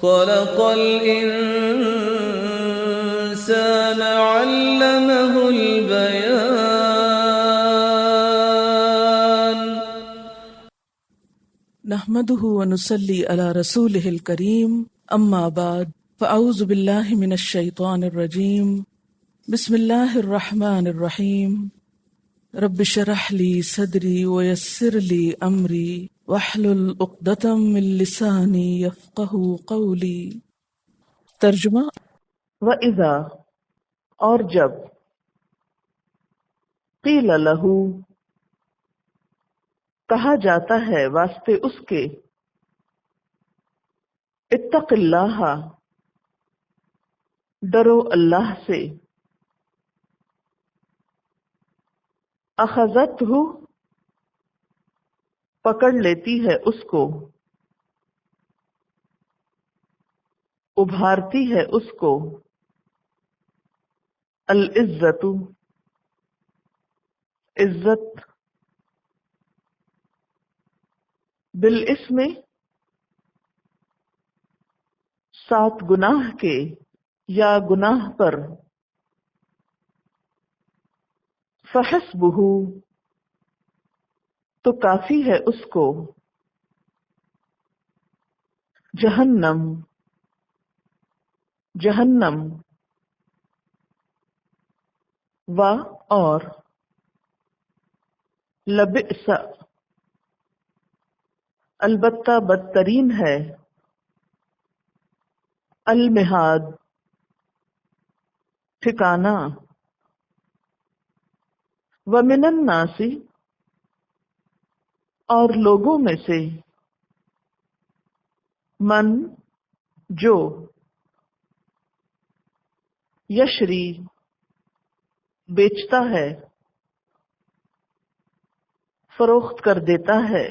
خلق الإنسان علمه البيان. نحمده ونصلي على رسوله الكريم، اما بعد، فاعوذ بالله من الشيطان الرجيم. بسم الله الرحمن الرحيم. رب اشرح لي صدري ويسر لي امري واحلل عقدة من لساني يفقهوا قولي. ترجمہ: وَإِذَا، اور جب، قیل لہو، کہا جاتا ہے واسطے اس کے، اتق اللہ، ڈرو اللہ سے، اخذتہ، پکڑ لیتی ہے اس کو، ابھارتی ہے اس کو، العزت، عزت، بالاسم، ساتھ گناہ کے یا گناہ پر، فحسبہ، تو کافی ہے اس کو، جہنم، جہنم، و اور، لبئس، البتہ بدترین ہے، المہاد، ٹھکانہ، ومن الناس، اور لوگوں میں سے، من، جو، یشری، بیچتا ہے، فروخت کر دیتا ہے،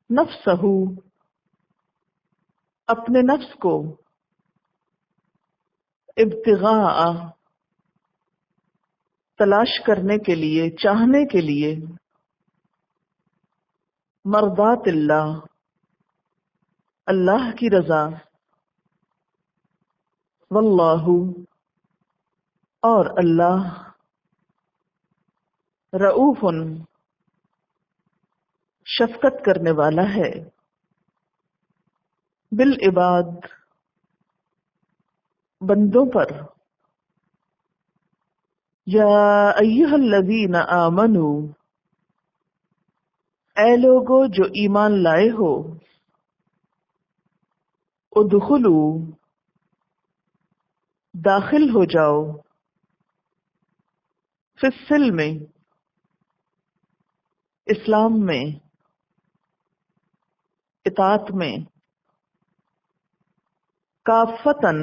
نفسہ، اپنے نفس کو، ابتغاء، تلاش کرنے کے لیے، چاہنے کے لیے، مرضات اللہ، اللہ کی رضا، واللہ، اور اللہ، رؤوف، شفقت کرنے والا ہے، بالعباد، بندوں پر، یا ایھا الذین آمنوا، اے لوگو جو ایمان لائے ہو، ادخلوا، داخل ہو جاؤ، فی السلم، اسلام میں، اطاعت میں، کافتن،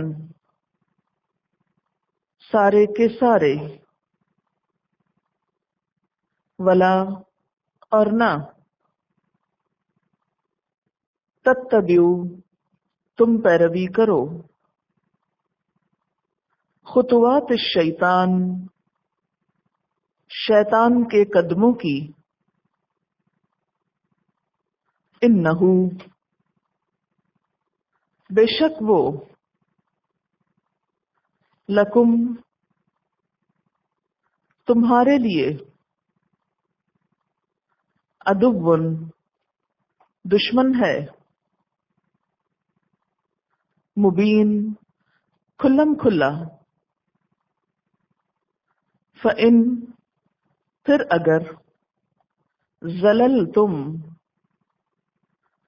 سارے کے سارے، ولا، اور نہ، تتبعوا، تم پیروی کرو، خطوات الشیطان، شیطان کے قدموں کی، انہ، بے شک وہ، لکم، تمہارے لیے، عدو، دشمن ہے، مبین، کھلم کھلا، فَإِن، پھر اگر، زللتم،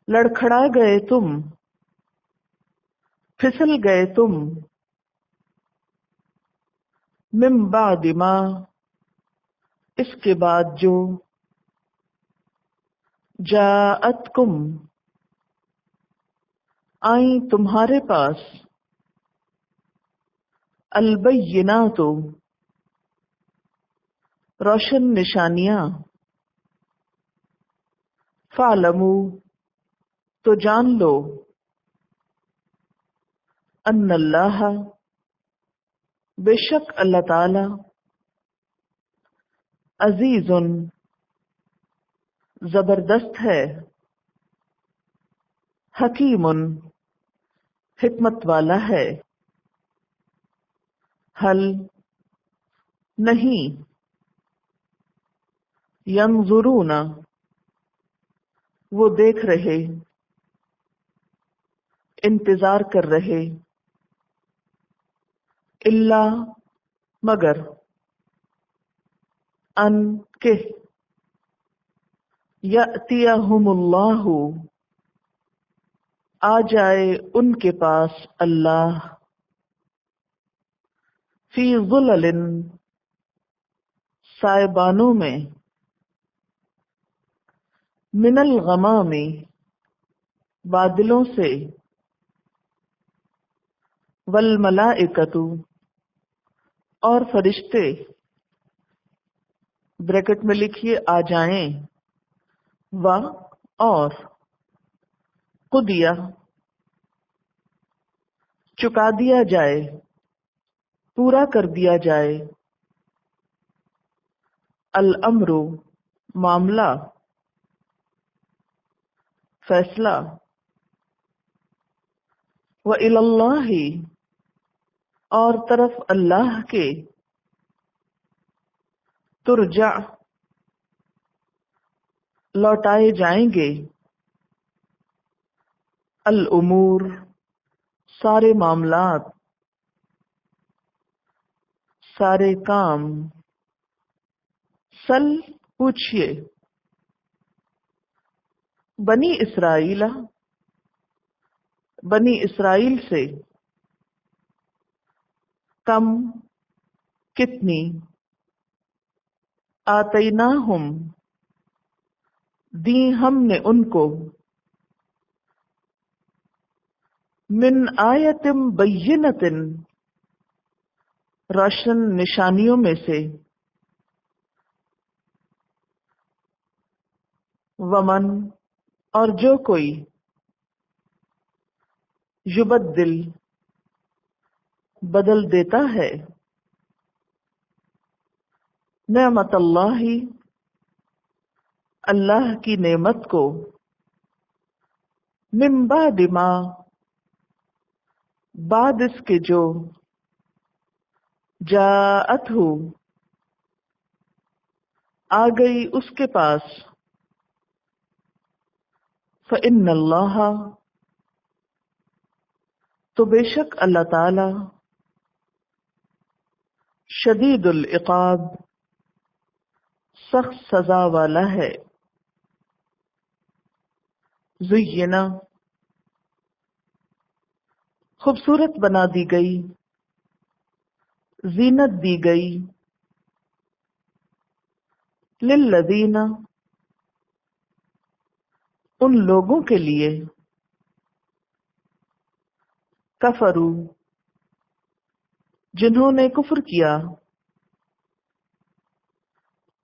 لڑکھڑا گئے تم، پھسل گئے تم، من بعد ما، اس کے بعد جو، جاءتکم، آئیں تمہارے پاس، البینات، روشن نشانیاں، فاعلموا، تو جان لو، ان اللہ، بے شک اللہ تعالی، عزیز، زبردست ہے، حکیم حکمت والا ہے، حل نہیں، ینظرون وہ دیکھ رہے، انتظار کر رہے، الا مگر، ان کہ یأتیہم اللہ آ جائے ان کے پاس اللہ، فی ظلل سائبانوں میں، من الغمام بادلوں سے، والملائکۃ اور فرشتے، بریکٹ میں لکھیے آ جائیں، و اور، قدیہ چکا دیا جائے، پورا کر دیا جائے، الامر معاملہ، فیصلہ، وإلی اللہ اور طرف اللہ کے، ترجع لوٹائے جائیں گے، الامور سارے معاملات، سارے کام، سل پوچھئے، بنی اسرائیل بنی اسرائیل سے، کم کتنی، آتیناہم دی ہم نے ان کو، من آیت بینۃ روشن نشانیوں میں سے، ومن اور جو کوئی، یبدل بدل دیتا ہے، نعمت اللہ اللہ کی نعمت کو، من بعد ما بعد اس کے جو، جاءتہ آ گئی اس کے پاس، فإن اللہ تو بے شک اللہ تعالی، شدید العقاب سخت سزا والا ہے، زینا خوبصورت بنا دی گئی، زینت دی گئی، للذین ان لوگوں کے لیے، کفروا جنہوں نے کفر کیا،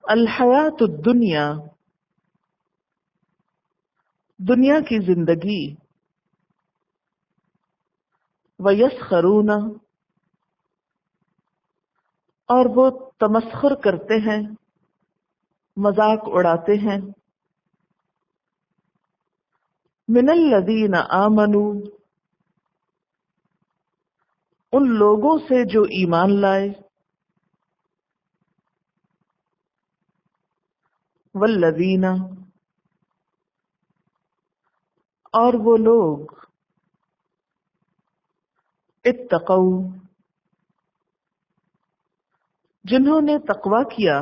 الحیات الدنیا دنیا کی زندگی، ویسخرون اور وہ تمسخر کرتے ہیں، مذاق اڑاتے ہیں، من الذین آمنوا ان لوگوں سے جو ایمان لائے، والذین اور وہ لوگ، اتقوا جنہوں نے تقوی کیا،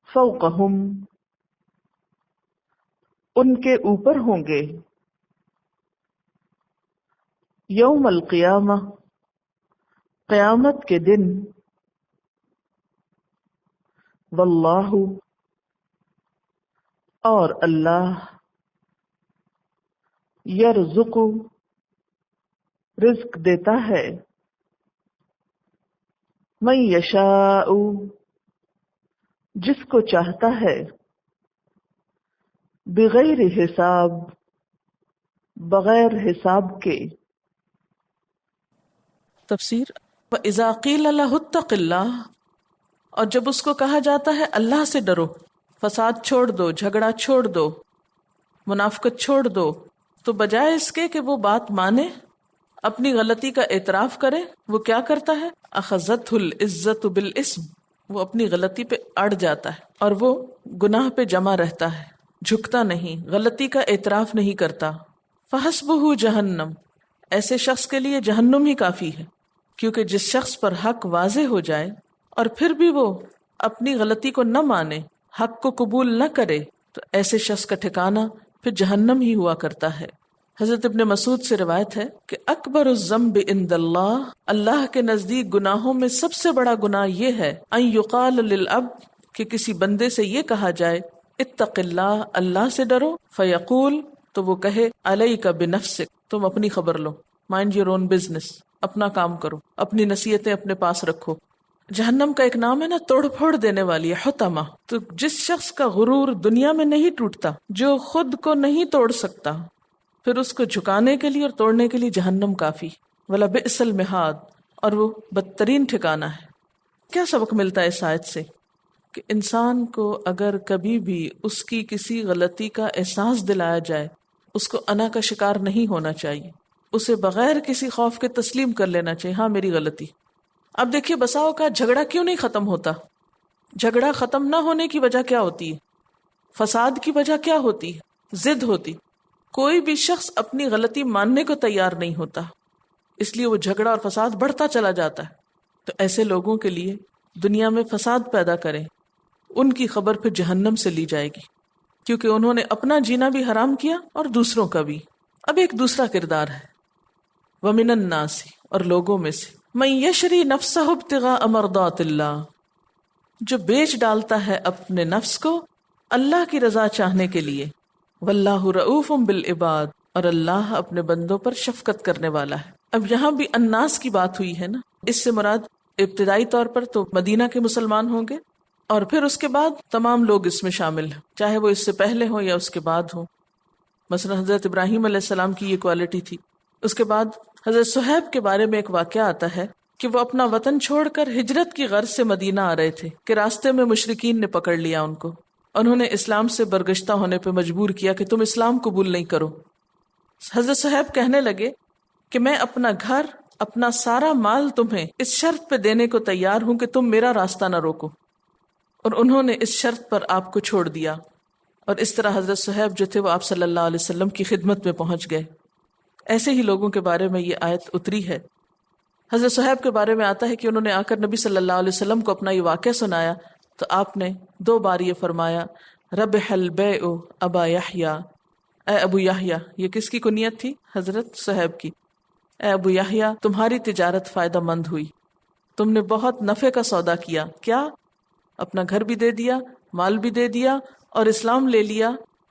فوقہم ان کے اوپر ہوں گے، یوم القیامہ قیامت کے دن، واللہ اور اللہ، یرزق رزق دیتا ہے، من یشاء جس کو چاہتا ہے، بغیر حساب بغیر حساب کے۔ تفسیر وَإِذَا قِيلَ لَهُ اتَّقِ اللَّهَ اور جب اس کو کہا جاتا ہے اللہ سے ڈرو، فساد چھوڑ دو، جھگڑا چھوڑ دو، منافقت چھوڑ دو، تو بجائے اس کے کہ وہ بات مانے، اپنی غلطی کا اعتراف کرے، وہ کیا کرتا ہے؟ اخذتہ العزت بالاسم، وہ اپنی غلطی پہ اڑ جاتا ہے اور وہ گناہ پہ جمع رہتا ہے، جھکتا نہیں، غلطی کا اعتراف نہیں کرتا۔ فحسبہ جہنم، ایسے شخص کے لیے جہنم ہی کافی ہے، کیونکہ جس شخص پر حق واضح ہو جائے اور پھر بھی وہ اپنی غلطی کو نہ مانے، حق کو قبول نہ کرے، تو ایسے شخص کا ٹھکانہ پھر جہنم ہی ہوا کرتا ہے۔ حضرت ابن مسعود سے روایت ہے کہ اکبر الذنب عند اللہ، اللہ کے نزدیک گناہوں میں سب سے بڑا گناہ یہ ہے ان یقال للعبد، کہ کسی بندے سے یہ کہا جائے اتق اللہ، اللہ سے ڈرو، فیقول، تو وہ کہے علیک بنفسک، تم اپنی خبر لو، مائنڈ یور اون بزنس، اپنا کام کرو، اپنی نصیحتیں اپنے پاس رکھو۔ جہنم کا ایک نام ہے نا توڑ پھوڑ دینے والی ہے، حطمہ۔ تو جس شخص کا غرور دنیا میں نہیں ٹوٹتا، جو خود کو نہیں توڑ سکتا، پھر اس کو جھکانے کے لیے اور توڑنے کے لیے جہنم کافی۔ وَلَبِئْسَ الْمِہَادُ، اور وہ بدترین ٹھکانہ ہے۔ کیا سبق ملتا ہے اس آیت سے؟ کہ انسان کو اگر کبھی بھی اس کی کسی غلطی کا احساس دلایا جائے، اس کو انا کا شکار نہیں ہونا چاہیے، اسے بغیر کسی خوف کے تسلیم کر لینا چاہیے، ہاں میری غلطی۔ اب دیکھیے بساؤ کا جھگڑا کیوں نہیں ختم ہوتا؟ جھگڑا ختم نہ ہونے کی وجہ کیا ہوتی ہے؟ فساد کی وجہ کیا ہوتی ہے؟ ضد ہوتی۔ کوئی بھی شخص اپنی غلطی ماننے کو تیار نہیں ہوتا، اس لیے وہ جھگڑا اور فساد بڑھتا چلا جاتا ہے۔ تو ایسے لوگوں کے لیے دنیا میں فساد پیدا کریں، ان کی خبر پھر جہنم سے لی جائے گی، کیونکہ انہوں نے اپنا جینا بھی حرام کیا اور دوسروں کا بھی۔ اب ایک دوسرا کردار ہے، وَمِنَ النَّاسِ، اور لوگوں میں سے، مَن یشری نفسہ ابتغاء مرضات اللہ، جو بیچ ڈالتا ہے اپنے نفس کو اللہ کی رضا چاہنے کے لیے، واللہ رؤوف بالعباد، اور اللہ اپنے بندوں پر شفقت کرنے والا ہے۔ اب یہاں بھی الناس کی بات ہوئی ہے نا، اس سے مراد ابتدائی طور پر تو مدینہ کے مسلمان ہوں گے، اور پھر اس کے بعد تمام لوگ اس میں شامل ہیں، چاہے وہ اس سے پہلے ہوں یا اس کے بعد ہوں۔ مثلا حضرت ابراہیم علیہ السلام کی یہ کوالٹی تھی۔ اس کے بعد حضرت صہیب کے بارے میں ایک واقعہ آتا ہے کہ وہ اپنا وطن چھوڑ کر ہجرت کی غرض سے مدینہ آ رہے تھے کہ راستے میں مشرکین نے پکڑ لیا ان کو، انہوں نے اسلام سے برگشتہ ہونے پہ مجبور کیا کہ تم اسلام قبول نہیں کرو۔ حضرت صہیب کہنے لگے کہ میں اپنا گھر، اپنا سارا مال تمہیں اس شرط پہ دینے کو تیار ہوں کہ تم میرا راستہ نہ روکو، اور انہوں نے اس شرط پر آپ کو چھوڑ دیا، اور اس طرح حضرت صہیب جو تھے وہ آپ صلی اللہ علیہ وسلم کی خدمت میں پہنچ گئے۔ ایسے ہی لوگوں کے بارے میں یہ آیت اتری ہے۔ حضرت صہیب کے بارے میں آتا ہے کہ انہوں نے آ کر نبی صلی اللہ علیہ وسلم کو اپنا یہ واقعہ سنایا، تو آپ نے 2 بار یہ فرمایا، ربح البیع ابا یحییٰ، اے ابو یحییٰ۔ یہ کس کی کنیت تھی؟ حضرت صہیب کی۔ اے ابو یحییٰ، تمہاری تجارت فائدہ مند ہوئی، تم نے بہت نفع کا سودا کیا۔ کیا؟ اپنا گھر بھی دے دیا، مال بھی دے دیا، اور اسلام لے لیا،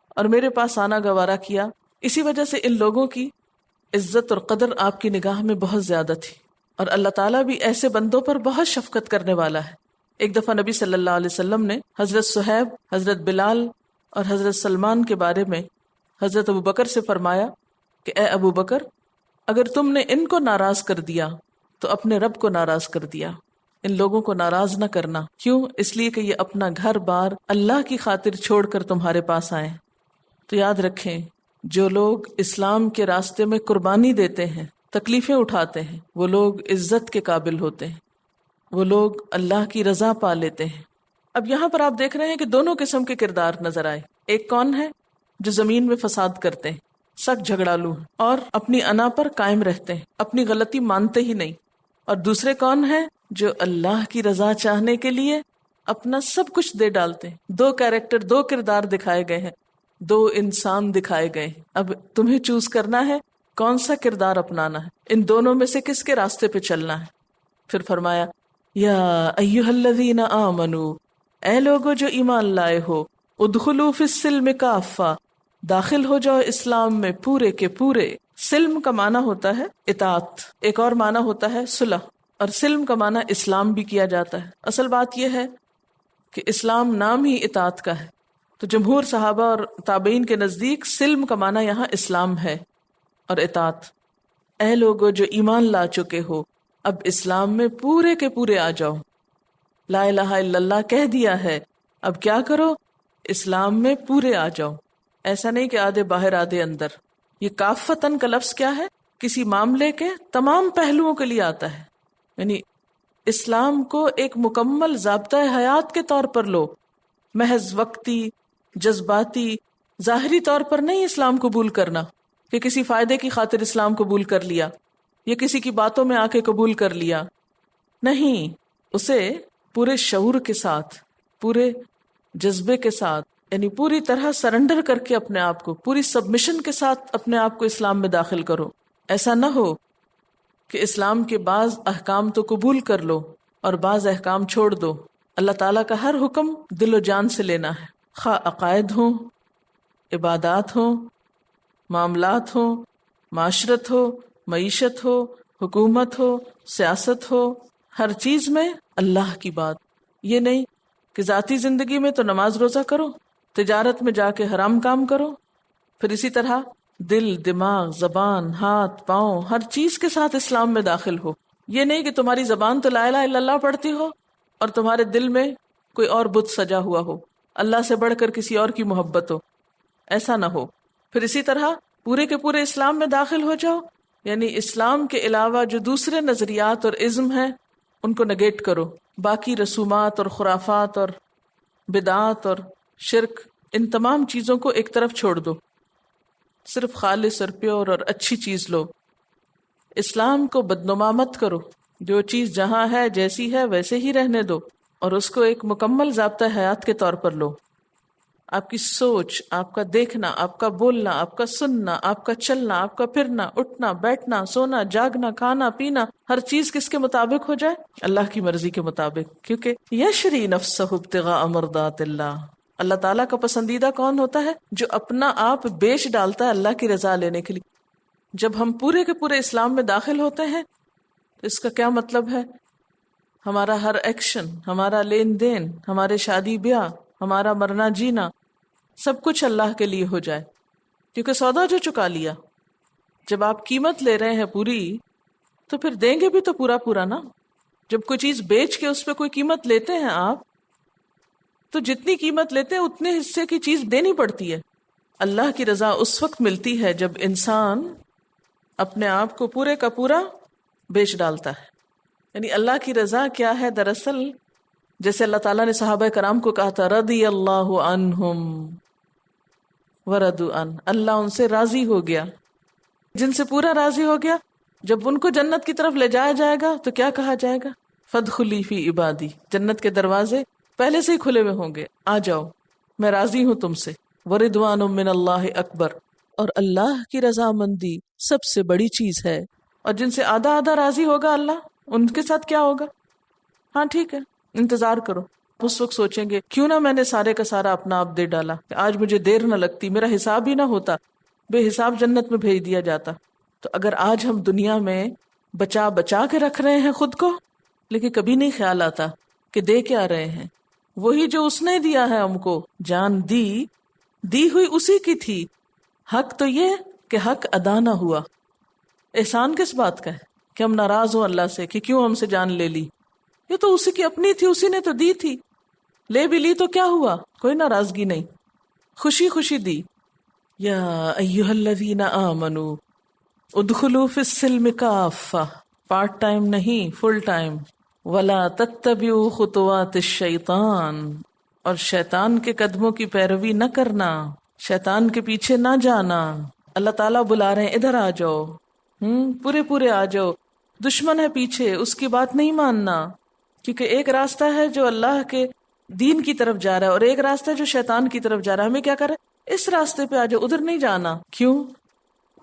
اور میرے پاس آنا گوارا کیا۔ اسی وجہ سے ان لوگوں کی عزت اور قدر آپ کی نگاہ میں بہت زیادہ تھی، اور اللہ تعالیٰ بھی ایسے بندوں پر بہت شفقت کرنے والا ہے۔ ایک دفعہ نبی صلی اللہ علیہ وسلم نے حضرت صہیب، حضرت بلال اور حضرت سلمان کے بارے میں حضرت ابو بکر سے فرمایا کہ اے ابو بکر، اگر تم نے ان کو ناراض کر دیا تو اپنے رب کو ناراض کر دیا۔ ان لوگوں کو ناراض نہ کرنا۔ کیوں؟ اس لیے کہ یہ اپنا گھر بار اللہ کی خاطر چھوڑ کر تمہارے پاس آئے۔ تو یاد رکھیں، جو لوگ اسلام کے راستے میں قربانی دیتے ہیں، تکلیفیں اٹھاتے ہیں، وہ لوگ عزت کے قابل ہوتے ہیں، وہ لوگ اللہ کی رضا پا لیتے ہیں۔ اب یہاں پر آپ دیکھ رہے ہیں کہ دونوں قسم کے کردار نظر آئے۔ ایک کون ہے؟ جو زمین میں فساد کرتے ہیں، سخت جھگڑالو ہیں، اور اپنی انا پر قائم رہتے ہیں، اپنی غلطی مانتے ہی نہیں۔ اور دوسرے کون ہیں؟ جو اللہ کی رضا چاہنے کے لیے اپنا سب کچھ دے ڈالتے ہیں۔ 2 کیریکٹر، 2 کردار دکھائے گئے ہیں، 2 انسان دکھائے گئے ہیں۔ اب تمہیں چوز کرنا ہے کون سا کردار اپنانا ہے، ان دونوں میں سے کس کے راستے پہ چلنا ہے۔ پھر فرمایا، یا ایھا الذین آمنوا، اے لوگو جو ایمان لائے ہو، ادخلوا فی السلم کافہ، داخل ہو جاؤ اسلام میں پورے کے پورے۔ سلم کا معنی ہوتا ہے اطاعت، ایک اور معنی ہوتا ہے صلح، اور سلم کا معنی اسلام بھی کیا جاتا ہے۔ اصل بات یہ ہے کہ اسلام نام ہی اطاعت کا ہے، تو جمہور صحابہ اور تابعین کے نزدیک سلم کا معنی یہاں اسلام ہے اور اطاعت۔ اے لوگو جو ایمان لا چکے ہو، اب اسلام میں پورے کے پورے آ جاؤ۔ لا الہ الا اللہ کہہ دیا ہے، اب کیا کرو؟ اسلام میں پورے آ جاؤ۔ ایسا نہیں کہ آدھے باہر آدھے اندر. یہ کافتن کا لفظ کیا ہے؟ کسی معاملے کے تمام پہلوؤں کے لیے آتا ہے. یعنی اسلام کو ایک مکمل ضابطۂ حیات کے طور پر لو، محض وقتی، جذباتی، ظاہری طور پر نہیں اسلام قبول کرنا کہ کسی فائدے کی خاطر اسلام قبول کر لیا یا کسی کی باتوں میں آ کے قبول کر لیا. نہیں، اسے پورے شعور کے ساتھ، پورے جذبے کے ساتھ، یعنی پوری طرح سرنڈر کر کے اپنے آپ کو، پوری سبمیشن کے ساتھ اپنے آپ کو اسلام میں داخل کرو. ایسا نہ ہو کہ اسلام کے بعض احکام تو قبول کر لو اور بعض احکام چھوڑ دو. اللہ تعالیٰ کا ہر حکم دل و جان سے لینا ہے، خواہ عقائد ہوں، عبادات ہوں، معاملات ہوں، معاشرت ہو، معیشت ہو، حکومت ہو، سیاست ہو، ہر چیز میں اللہ کی بات. یہ نہیں کہ ذاتی زندگی میں تو نماز روزہ کرو، تجارت میں جا کے حرام کام کرو، پھر اسی طرح دل، دماغ، زبان، ہاتھ، پاؤں، ہر چیز کے ساتھ اسلام میں داخل ہو. یہ نہیں کہ تمہاری زبان تو لا الہ الا اللہ پڑھتی ہو اور تمہارے دل میں کوئی اور بت سجا ہوا ہو، اللہ سے بڑھ کر کسی اور کی محبت ہو. ایسا نہ ہو. پھر اسی طرح پورے کے پورے اسلام میں داخل ہو جاؤ، یعنی اسلام کے علاوہ جو دوسرے نظریات اور ازم ہیں ان کو نگیٹ کرو. باقی رسومات اور خرافات اور بدعات اور شرک، ان تمام چیزوں کو ایک طرف چھوڑ دو. صرف خالص اور پیور اور اچھی چیز لو. اسلام کو بدنما مت کرو. جو چیز جہاں ہے جیسی ہے ویسے ہی رہنے دو اور اس کو ایک مکمل ضابطۂ حیات کے طور پر لو. آپ کی سوچ، آپ کا دیکھنا، آپ کا بولنا، آپ کا سننا، آپ کا چلنا، آپ کا پھرنا، اٹھنا، بیٹھنا، سونا، جاگنا، کھانا، پینا، ہر چیز کس کے مطابق ہو جائے؟ اللہ کی مرضی کے مطابق. کیونکہ یشری نفسہ ابتغاء مرضات اللہ. اللہ تعالیٰ کا پسندیدہ کون ہوتا ہے؟ جو اپنا آپ بیچ ڈالتا ہے اللہ کی رضا لینے کے لیے. جب ہم پورے کے پورے اسلام میں داخل ہوتے ہیں تو اس کا کیا مطلب ہے؟ ہمارا ہر ایکشن، ہمارا لین دین، ہمارے شادی بیاہ، ہمارا مرنا جینا، سب کچھ اللہ کے لیے ہو جائے. کیونکہ سودا جو چکا لیا. جب آپ قیمت لے رہے ہیں پوری، تو پھر دیں گے بھی تو پورا پورا نا. جب کوئی چیز بیچ کے اس پہ کوئی قیمت لیتے ہیں آپ، تو جتنی قیمت لیتے ہیں اتنے حصے کی چیز دینی پڑتی ہے. اللہ کی رضا اس وقت ملتی ہے جب انسان اپنے آپ کو پورے کا پورا بیچ ڈالتا ہے. یعنی اللہ کی رضا کیا ہے؟ دراصل جیسے اللہ تعالیٰ نے صحابہ کرام کو کہا تھا، رضی اللہ عنہم ورضوا عنہ، اللہ ان سے راضی ہو گیا. جن سے پورا راضی ہو گیا، جب ان کو جنت کی طرف لے جایا جائے گا تو کیا کہا جائے گا؟ فادخلی فی عبادی. جنت کے دروازے پہلے سے ہی کھلے ہوئے ہوں گے، آ جاؤ، میں راضی ہوں تم سے. ورضوان من اللہ اکبر، اور اللہ کی رضامندی سب سے بڑی چیز ہے. اور جن سے آدھا آدھا راضی ہوگا اللہ، ان کے ساتھ کیا ہوگا؟ ہاں ٹھیک ہے، انتظار کرو. اس وقت سوچیں گے کیوں نہ میں نے سارے کا سارا اپنا آپ دے ڈالا، کہ آج مجھے دیر نہ لگتی، میرا حساب ہی نہ ہوتا، بے حساب جنت میں بھیج دیا جاتا. تو اگر آج ہم دنیا میں بچا بچا کے رکھ رہے ہیں خود کو، لیکن کبھی نہیں خیال آتا کہ دے کیا رہے ہیں. وہی جو اس نے دیا ہے ہم کو، جان دی ہوئی اسی کی تھی. حق تو یہ کہ حق ادا نہ ہوا. احسان کس بات کا ہے کہ ہم ناراض ہوں اللہ سے کہ کیوں ہم سے جان لے لی؟ یہ تو اسی کی اپنی تھی، اسی نے تو دی تھی. لے بھی لی تو کیا ہوا؟ کوئی ناراضگی نہیں، خوشی خوشی دی. یا ایھا الذین آمنوا ادخلوا فی السلم کافہ، پارٹ ٹائم نہیں، فل ٹائم. ولا تتبعوا خطوات الشیطان، اور شیطان کے قدموں کی پیروی نہ کرنا، شیطان کے پیچھے نہ جانا. اللہ تعالیٰ بلا رہے ہیں ادھر آ جاؤ، پورے پورے آ جاؤ. دشمن ہے پیچھے، اس کی بات نہیں ماننا. کیونکہ ایک راستہ ہے جو اللہ کے دین کی طرف جا رہا ہے اور ایک راستہ ہے جو شیطان کی طرف جا رہا ہے. ہمیں کیا کرے؟ اس راستے پہ آ جاؤ، ادھر نہیں جانا. کیوں؟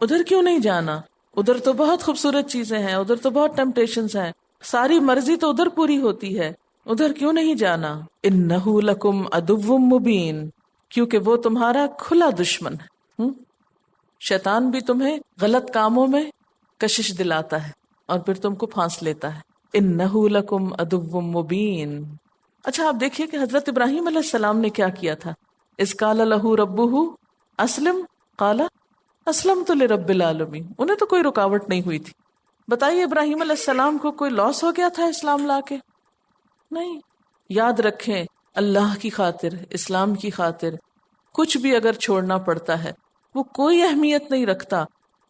ادھر کیوں نہیں جانا؟ ادھر تو بہت خوبصورت چیزیں ہیں، ادھر تو بہت ٹیمپٹیشنز ہیں، ساری مرضی تو ادھر پوری ہوتی ہے، ادھر کیوں نہیں جانا؟ انہ لکم عدو مبین، کیونکہ وہ تمہارا کھلا دشمن ہے. شیطان بھی تمہیں غلط کاموں میں کشش دلاتا ہے اور پھر تم کو پھانس لیتا ہے. انہ لکم عدو مبین. اچھا آپ دیکھیے کہ حضرت ابراہیم علیہ السلام نے کیا کیا تھا. اذ قال لہ ربہ اسلم قال اسلمت لرب العالمین. انہیں تو کوئی رکاوٹ نہیں ہوئی تھی. بتائیے ابراہیم علیہ السلام کو کوئی لاس ہو گیا تھا اسلام لا کے؟ نہیں. یاد رکھیں، اللہ کی خاطر، اسلام کی خاطر کچھ بھی اگر چھوڑنا پڑتا ہے وہ کوئی اہمیت نہیں رکھتا،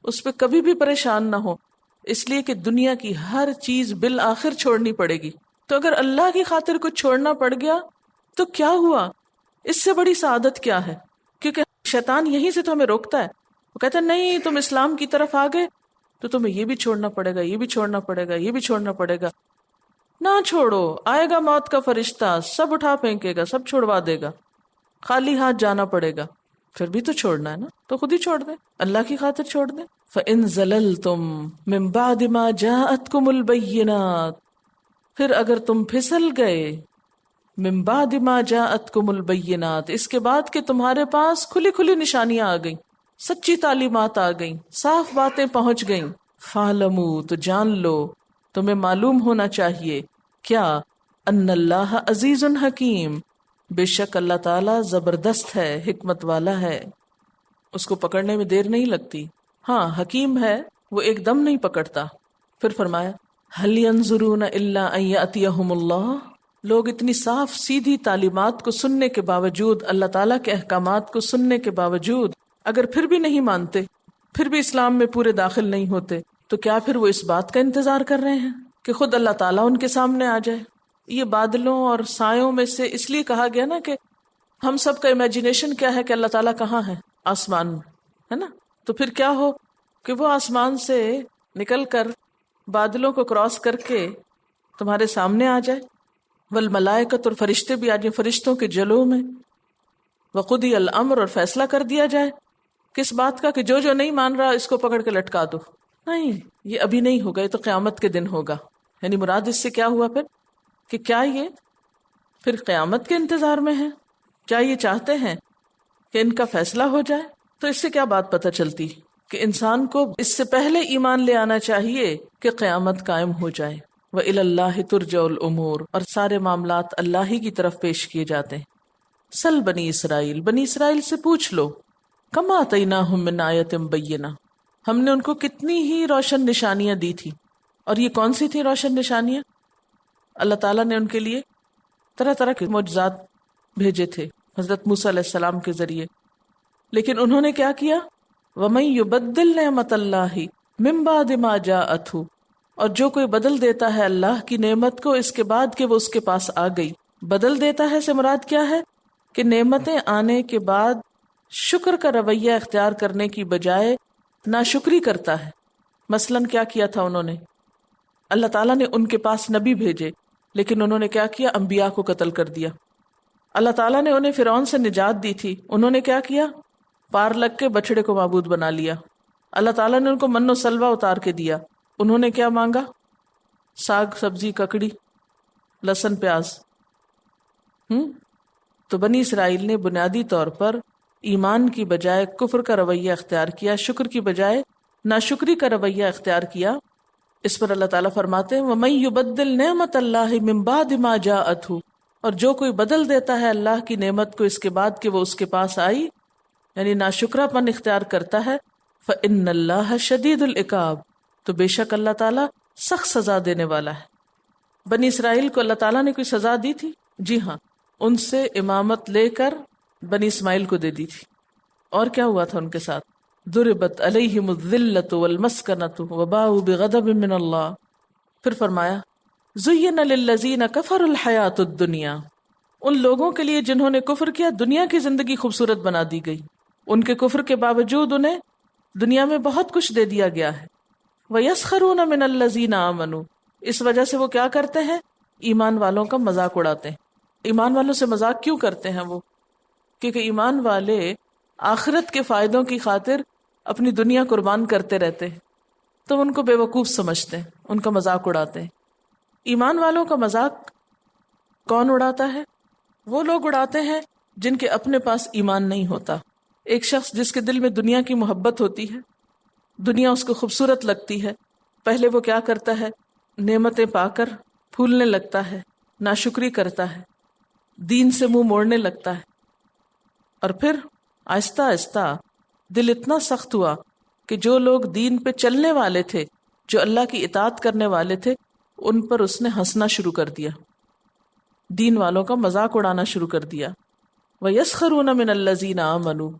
اس پہ کبھی بھی پریشان نہ ہو، اس لیے کہ دنیا کی ہر چیز بالآخر چھوڑنی پڑے گی۔ تو اگر اللہ کی خاطر کچھ چھوڑنا پڑ گیا تو کیا ہوا؟ اس سے بڑی سعادت کیا ہے؟ کیونکہ شیطان یہیں سے تو ہمیں روکتا ہے، وہ کہتا ہے نہیں تم اسلام کی طرف آ گئے تو تمہیں یہ بھی چھوڑنا پڑے گا، یہ بھی چھوڑنا پڑے گا، یہ بھی چھوڑنا پڑے گا۔ نہ چھوڑو، آئے گا موت کا فرشتہ، سب اٹھا پھینکے گا، سب چھوڑوا دے گا، خالی ہاتھ جانا پڑے گا۔ پھر بھی تو چھوڑنا ہے نا، تو خود ہی چھوڑ دیں، اللہ کی خاطر چھوڑ دیں۔ فَإِن زَلَلْتُم مِّن بَعْدِ مَا جَاءَتْكُمُ الْبَيِّنَاتُ، پھر اگر تم پھسل گئے، من بعد ما جاءتکم البینات، اس کے بعد کہ تمہارے پاس کھلی کھلی نشانیاں آ گئیں، سچی تعلیمات آ گئیں، صاف باتیں پہنچ گئیں، فَاعْلَمُوا، تو جان لو، تمہیں معلوم ہونا چاہیے، کیا؟ ان اللہ عزیز حکیم، بے شک اللہ تعالیٰ زبردست ہے، حکمت والا ہے، اس کو پکڑنے میں دیر نہیں لگتی۔ ہاں حکیم ہے، وہ ایک دم نہیں پکڑتا۔ پھر فرمایا هل ينظرون الا ان ياتيهم اللہ، لوگ اتنی صاف سیدھی تعلیمات کو سننے کے باوجود، اللہ تعالیٰ کے احکامات کو سننے کے باوجود اگر پھر بھی نہیں مانتے، پھر بھی اسلام میں پورے داخل نہیں ہوتے، تو کیا پھر وہ اس بات کا انتظار کر رہے ہیں کہ خود اللہ تعالیٰ ان کے سامنے آ جائے؟ یہ بادلوں اور سایوں میں سے اس لیے کہا گیا نا کہ ہم سب کا امیجنیشن کیا ہے کہ اللہ تعالیٰ کہاں ہے؟ آسمان میں ہے نا۔ تو پھر کیا ہو کہ وہ آسمان سے نکل کر بادلوں کو کراس کر کے تمہارے سامنے آ جائے، والملائکۃ، اور فرشتے بھی آ جائیں فرشتوں کے جلووں میں، وقضی الامر، اور فیصلہ کر دیا جائے کس بات کا کہ جو جو نہیں مان رہا اس کو پکڑ کے لٹکا دو۔ نہیں، یہ ابھی نہیں ہوگا، یہ تو قیامت کے دن ہوگا۔ یعنی مراد اس سے کیا ہوا پھر کہ کیا یہ پھر قیامت کے انتظار میں ہیں؟ کیا یہ چاہتے ہیں کہ ان کا فیصلہ ہو جائے؟ تو اس سے کیا بات پتہ چلتی کہ انسان کو اس سے پہلے ایمان لے آنا چاہیے کہ قیامت قائم ہو جائے۔ وَإِلَى اللَّهِ تُرْجَعُ الْأُمُورُ، اور سارے معاملات اللہ ہی کی طرف پیش کیے جاتے ہیں۔ سل بنی اسرائیل، بنی اسرائیل سے پوچھ لو، کما آتیناہم من آیۃ بینہ، ہم نے ان کو کتنی ہی روشن نشانیاں دی تھی۔ اور یہ کون سی تھی روشن نشانیاں؟ اللہ تعالیٰ نے ان کے لیے طرح طرح کے معجزات بھیجے تھے حضرت موسیٰ علیہ السلام کے ذریعے، لیکن انہوں نے کیا کیا؟ وَمَن يُبَدِّلْ نِعْمَتَ اللَّهِ مِن بَعْدِ مَا جَاءَتْهُ، اور جو کوئی بدل دیتا ہے اللہ کی نعمت کو اس کے بعد کہ وہ اس کے پاس آ گئی۔ بدل دیتا ہے سے مراد کیا ہے کہ نعمتیں آنے کے بعد شکر کا رویہ اختیار کرنے کی بجائے ناشکری کرتا ہے۔ مثلاً کیا کیا تھا انہوں نے؟ اللہ تعالیٰ نے ان کے پاس نبی بھیجے، لیکن انہوں نے کیا کیا؟ انبیاء کو قتل کر دیا۔ اللہ تعالیٰ نے انہیں فرعون سے نجات دی تھی، انہوں نے کیا کیا؟ پار لگ کے بچڑے کو معبود بنا لیا۔ اللہ تعالیٰ نے ان کو من و سلوہ اتار کے دیا، انہوں نے کیا مانگا؟ ساگ سبزی، ککڑی، لہسن، پیاز۔ تو بنی اسرائیل نے بنیادی طور پر ایمان کی بجائے کفر کا رویہ اختیار کیا، شکر کی بجائے ناشکری کا رویہ اختیار کیا۔ اس پر اللہ تعالیٰ فرماتے ہیں وَمَن يُبَدِّلْ نِعْمَتَ اللَّهِ مِن بَعْدِ مَا جَاءَتْهُ، اور جو کوئی بدل دیتا ہے اللہ کی نعمت کو اس کے بعد کہ وہ اس کے پاس آئی، یعنی ناشکرا پن اختیار کرتا ہے، فَإِنَّ اللَّهَ شَدِيدُ الْعِقَابِ، تو بے شک اللہ تعالیٰ سخت سزا دینے والا ہے۔ بنی اسرائیل کو اللہ تعالیٰ نے کوئی سزا دی تھی؟ جی ہاں، ان سے امامت لے کر بنی اسماعیل کو دے دی تھی۔ اور کیا ہوا تھا ان کے ساتھ؟ ضربت علیہم الذلۃ والمسکنۃ وباؤوا بغضب من اللہ۔ پھر فرمایا زین للذین کفروا الحیاۃ الدنیا، ان لوگوں کے لیے جنہوں نے کفر کیا دنیا کی زندگی خوبصورت بنا دی گئی، ان کے کفر کے باوجود انہیں دنیا میں بہت کچھ دے دیا گیا ہے۔ وَيَسْخَرُونَ مِنَ الَّذِينَ آمَنُوا، اس وجہ سے وہ کیا کرتے ہیں؟ ایمان والوں کا مذاق اڑاتے ہیں۔ ایمان والوں سے مذاق کیوں کرتے ہیں وہ؟ کیونکہ ایمان والے آخرت کے فائدوں کی خاطر اپنی دنیا قربان کرتے رہتے ہیں، تو ان کو بے وقوف سمجھتے ہیں، ان کا مذاق اڑاتے ہیں۔ ایمان والوں کا مذاق کون اڑاتا ہے؟ وہ لوگ اڑاتے ہیں جن کے اپنے پاس ایمان نہیں ہوتا۔ ایک شخص جس کے دل میں دنیا کی محبت ہوتی ہے، دنیا اس کو خوبصورت لگتی ہے، پہلے وہ کیا کرتا ہے؟ نعمتیں پا کر پھولنے لگتا ہے، ناشکری کرتا ہے، دین سے منہ موڑنے لگتا ہے، اور پھر آہستہ آہستہ دل اتنا سخت ہوا کہ جو لوگ دین پہ چلنے والے تھے، جو اللہ کی اطاعت کرنے والے تھے، ان پر اس نے ہنسنا شروع کر دیا، دین والوں کا مذاق اڑانا شروع کر دیا۔ وَيَسْخَرُونَ مِنَ الَّذِينَ آمَنُوا،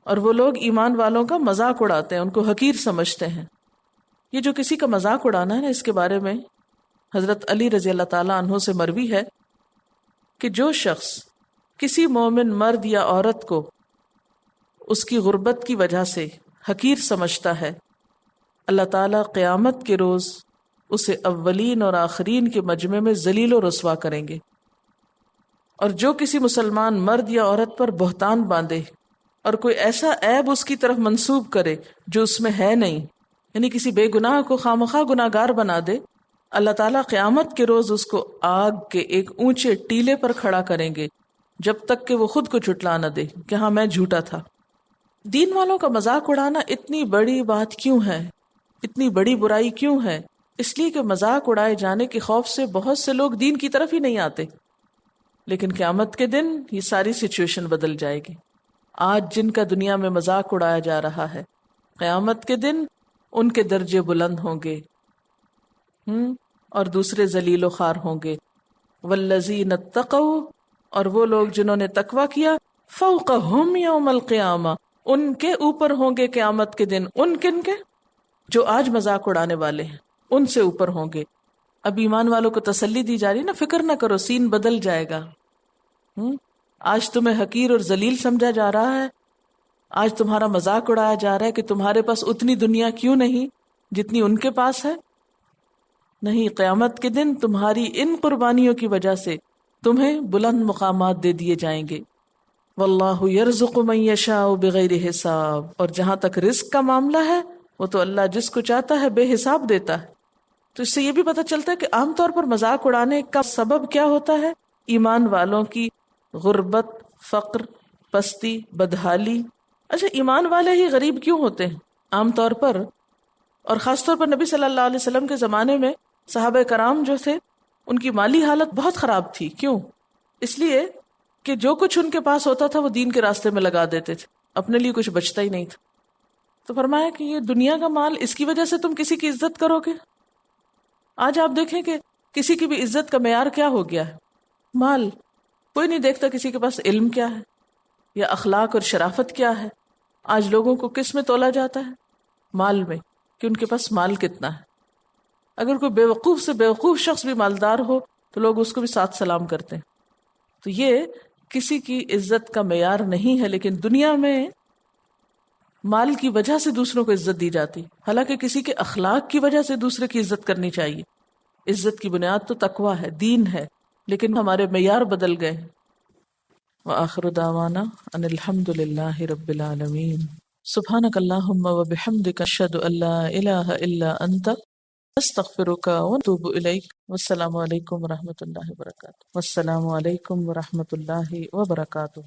اور وہ لوگ ایمان والوں کا مذاق اڑاتے ہیں، ان کو حقیر سمجھتے ہیں۔ یہ جو کسی کا مذاق اڑانا ہے نا، اس کے بارے میں حضرت علی رضی اللہ تعالیٰ عنہ سے مروی ہے کہ جو شخص کسی مومن مرد یا عورت کو اس کی غربت کی وجہ سے حقیر سمجھتا ہے، اللہ تعالیٰ قیامت کے روز اسے اولین اور آخرین کے مجمع میں ذلیل و رسوا کریں گے۔ اور جو کسی مسلمان مرد یا عورت پر بہتان باندھے اور کوئی ایسا عیب اس کی طرف منسوب کرے جو اس میں ہے نہیں، یعنی کسی بے گناہ کو خامخواہ گناہ گار بنا دے، اللہ تعالیٰ قیامت کے روز اس کو آگ کے ایک اونچے ٹیلے پر کھڑا کریں گے جب تک کہ وہ خود کو جھٹلا نہ دے کہ ہاں میں جھوٹا تھا۔ دین والوں کا مذاق اڑانا اتنی بڑی بات کیوں ہے، اتنی بڑی برائی کیوں ہے؟ اس لیے کہ مذاق اڑائے جانے کے خوف سے بہت سے لوگ دین کی طرف ہی نہیں آتے۔ لیکن قیامت کے دن یہ ساری سچویشن بدل جائے گی۔ آج جن کا دنیا میں مذاق اڑایا جا رہا ہے، قیامت کے دن ان کے درجے بلند ہوں گے اور دوسرے ذلیل و خوار ہوں گے۔ والذین اتقوا، اور وہ لوگ جنہوں نے تقوی کیا، فوقہم یوم القیامہ، ان کے اوپر ہوں گے قیامت کے دن۔ ان کن کے؟ جو آج مذاق اڑانے والے ہیں، ان سے اوپر ہوں گے۔ اب ایمان والوں کو تسلی دی جا رہی ہے نا، فکر نہ کرو، سین بدل جائے گا۔ آج تمہیں حقیر اور ذلیل سمجھا جا رہا ہے، آج تمہارا مذاق اڑایا جا رہا ہے کہ تمہارے پاس اتنی دنیا کیوں نہیں جتنی ان کے پاس ہے۔ نہیں، قیامت کے دن تمہاری ان قربانیوں کی وجہ سے تمہیں بلند مقامات دے دیے جائیں گے۔ واللہ یرزق من یشاء بغیر حساب، اور جہاں تک رزق کا معاملہ ہے وہ تو اللہ جس کو چاہتا ہے بے حساب دیتا ہے۔ تو اس سے یہ بھی پتہ چلتا ہے کہ عام طور پر مذاق اڑانے کا سبب کیا ہوتا ہے؟ ایمان والوں کی غربت، فقر، پستی، بدحالی۔ اچھا، ایمان والے ہی غریب کیوں ہوتے ہیں عام طور پر؟ اور خاص طور پر نبی صلی اللہ علیہ وسلم کے زمانے میں صحابہ کرام جو تھے ان کی مالی حالت بہت خراب تھی۔ کیوں؟ اس لیے کہ جو کچھ ان کے پاس ہوتا تھا وہ دین کے راستے میں لگا دیتے تھے، اپنے لیے کچھ بچتا ہی نہیں تھا۔ تو فرمایا کہ یہ دنیا کا مال، اس کی وجہ سے تم کسی کی عزت کرو گے؟ آج آپ دیکھیں کہ کسی کی بھی عزت کا معیار کیا ہو گیا ہے؟ مال۔ کوئی نہیں دیکھتا کسی کے پاس علم کیا ہے یا اخلاق اور شرافت کیا ہے۔ آج لوگوں کو کس میں تولا جاتا ہے؟ مال میں، کہ ان کے پاس مال کتنا ہے۔ اگر کوئی بیوقوف سے بیوقوف شخص بھی مالدار ہو تو لوگ اس کو بھی ساتھ سلام کرتے ہیں۔ تو یہ کسی کی عزت کا معیار نہیں ہے، لیکن دنیا میں مال کی وجہ سے دوسروں کو عزت دی جاتی، حالانکہ کسی کے اخلاق کی وجہ سے دوسرے کی عزت کرنی چاہیے۔ عزت کی بنیاد تو تقویٰ ہے، دین ہے، لیکن ہمارے معیار بدل گئے۔ وآخر دعوانا ان الحمد للہ رب العالمین۔ سبحانک اللہم وبحمدک، اشہد ان لا الہ الا انت، استغفرک واتوب الیک۔ والسلام علیکم ورحمۃ اللہ وبرکاتہ۔ والسلام علیکم ورحمۃ اللہ وبرکاتہ۔